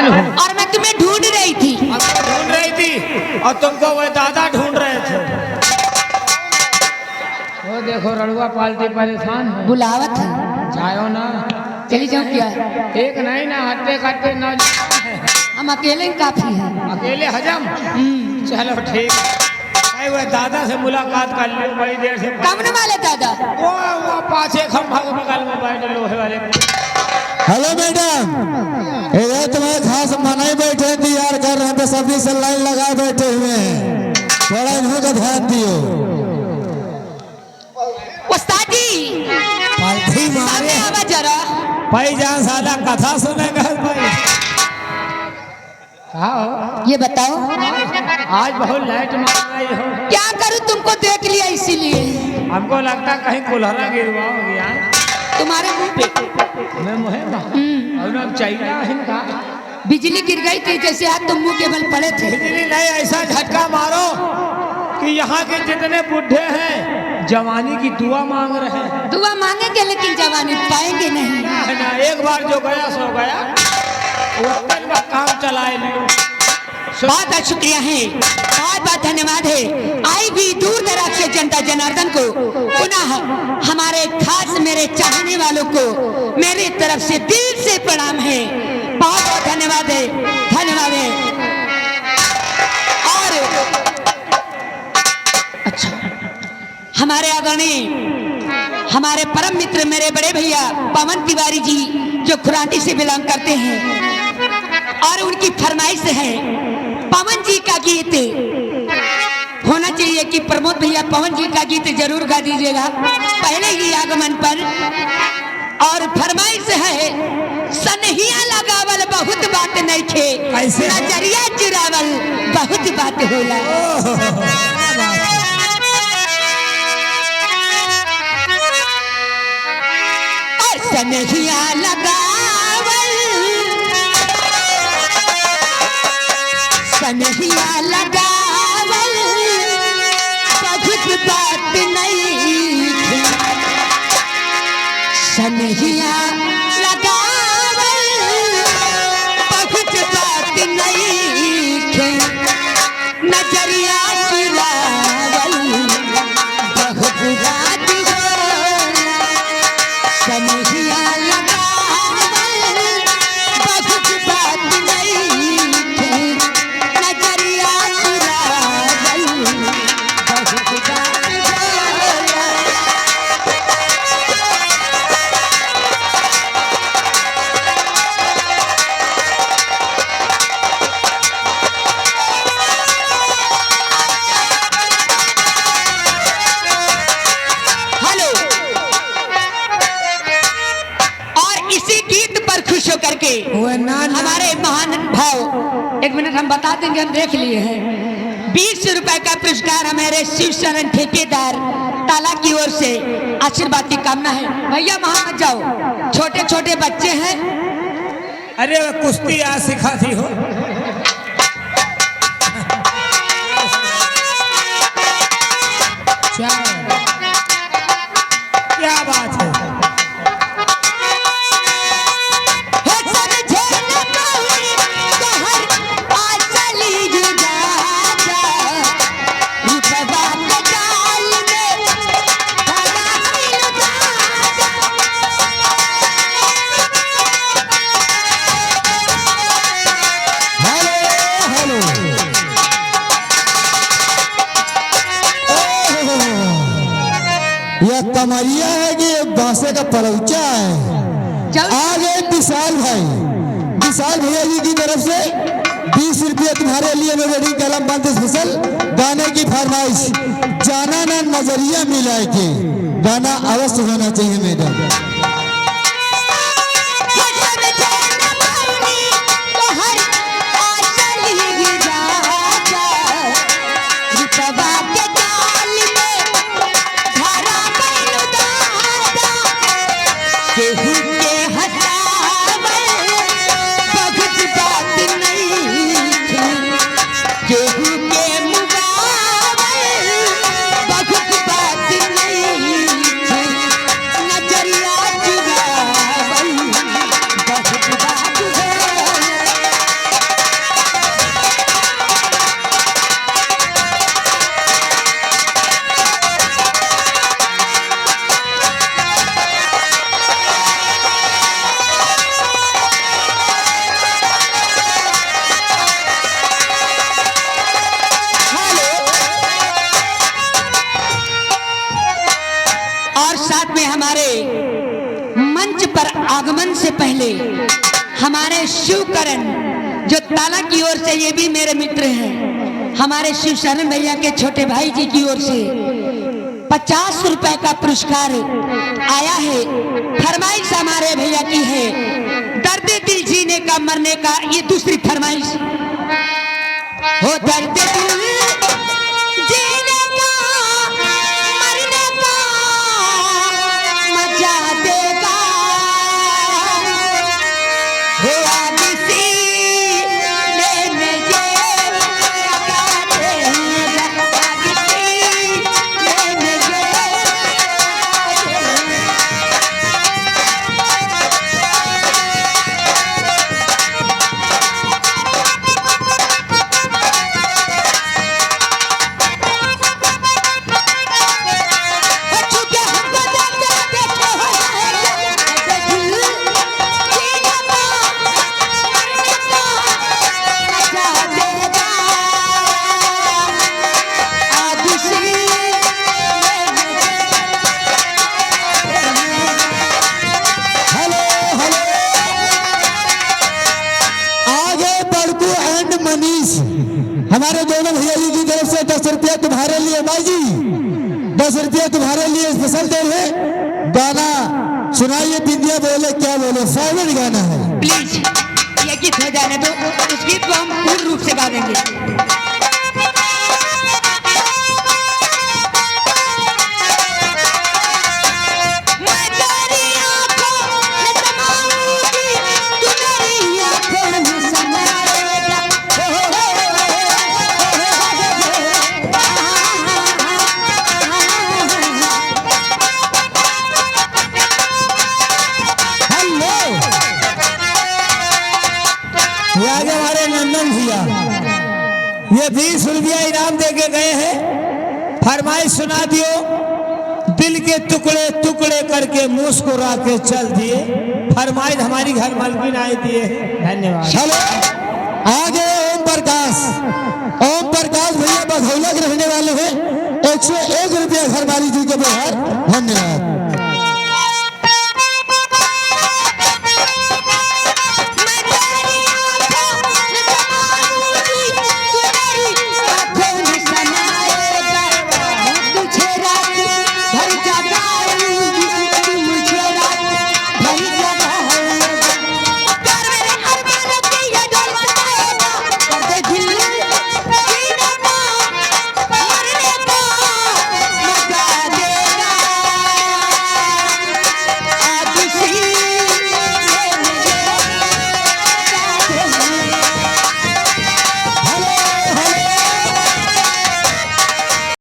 हूँ। और मैं तुम्हें ढूंढ रही थी। ढूंढ रही थी और तुमको वह दादा ढूंढ रहे थे। वो देखो रड़ुआ पालती परेशान है। बुलावत है, जाओ ना। चली जाऊँ क्या? एक नहीं ना, हटते कटते ना, हम अकेले ही काफी हैं। अकेले हजम। चलो ठीक है, वह दादा से मुलाकात कर ली बड़ी देर से। कमरे वाले दादा वो पाछे खंभा के बगल में बैठे लोहे वाले। हेलो मैडम, ये तुम्हारे खास मनाई बैठे तैयार कर रहे हैं, बेसब्री से लाइन लगा बैठे हुए हैं, थोड़ा इन्हों का ध्यान दियो। उस्ताद जी पालथी मारे सामने आवा जरा। भाई जान साला कथा सुनेगा भाई। हाँ ये बताओ आज बहुत लाइट मार रही हो। क्या करूं, तुमको देख लिया इसीलिए। हमको लगता कहीं कुल्हरा गिरवा हो गया तुम्हारे मुंह पे मैं मुहे और अब चाहिए हिंदा। बिजली गिर गई थी, जैसे आज तुम मुंह के बल पड़े थे। बिजली नहीं, ऐसा झटका मारो कि यहाँ के जितने बुढ़े हैं जवानी की दुआ मांग रहे हैं। दुआ मांगेंगे लेकिन जवानी पाएंगे नहीं। ना एक बार जो गया सो गया, वो काम चलाए लियो। बहुत बहुत शुक्रिया है, बहुत बहुत धन्यवाद है। आई भी दूर दराज से जनता जनार्दन को पुनः हमारे खास मेरे चाहने वालों को मेरी तरफ से दिल से प्रणाम है। बहुत बहुत धन्यवाद है, धन्यवाद है। और अच्छा, हमारे आदरणीय हमारे परम मित्र मेरे बड़े भैया पवन तिवारी जी जो खुराटी से बिलोंग करते हैं, और उनकी फरमाइश है पवन जी का गीत होना चाहिए कि प्रमोद भैया पवन जी का गीत जरूर गा दीजिएगा पहले ही आगमन पर। और फरमाइश है सनहिया लगावल बहुत बात नहीं खे, नजरिया चुरावल बहुत बात होला। और सनहिया लगावल, सनहिया लगावल बहुत बात नहीं थी, सनहिया लगावल बहुत बात नहीं थी, नजरिया चुरावल बहुत बात होला। सनहिया लगावल बहुत बात नहीं थी, नजरिया चुरावल बहुत बात होला। हेलो, और इसी गीत पर खुश होकर के हमारे महान भाव, एक मिनट हम बता देंगे, हम देख लिए हैं। 20 रुपए का पुरस्कार हमारे शिव शरण ठेकेदार ताला की ओर से आशीर्वाद की कामना है। भैया वहां मत जाओ, छोटे छोटे बच्चे हैं। अरे वो कुश्ती आज सिखाती हो। क्या बात है। यह कमरिया है कि ये बांसे का पलौचा है। आगे विशाल भाई, विशाल भैया जी की तरफ से 20 रुपये तुम्हारे लिए मेरे कलम बंद स्पेशल गाने की फरमाइश। जाना ना नजरिया मिला के गाना अवश्य होना चाहिए मैडम। नजरिया में हमारे मंच पर आगमन से पहले हमारे शिवकरण जो ताला की ओर से, ये भी मेरे मित्र हैं, हमारे शिव शरण भैया के छोटे भाई जी की ओर से 50 रुपए का पुरस्कार आया है। फरमाइश हमारे भैया की है, दर्द दिल जीने का मरने का, ये दूसरी फरमाइश हो। दर्द दिल जीने का मरने का मजा देगा हो, आग सीने में ये लगा देगा, आग सीने में ये लगा देगा। हेलो हेलो, आगे बड़कू एंड मनीष, हमारे दोनों भैया जी की तरफ से 10 रुपया तुम्हारे लिए। भाई जी 10 रुपया तुम्हारे लिए स्पेशल दे है। गाना सुनाइए, बिंदिया बोले क्या बोले, फेवरेट गाना है। प्लीज ये गीत हो जाने दो, उस गीत को हम पूर्ण रूप से गा देंगे। मैं तेरी आंखों में समाऊंगी, तू मेरी आंखों में समाएगा। हेलो, ये आगे हमारे नंदन भैया, ये 20 रुपया इनाम दे के गए हैं। फरमाइश सुना दियो, दिल के टुकड़े टुकड़े करके मुस्कुरा के चल दिए। फरमाइश हमारी घर मालकिन आए दिए। धन्यवाद। हेलो, आगे ओम प्रकाश भैया बघौला के रहने वाले हैं। 101 रुपया घर वाली जी के व्यवहार। धन्यवाद।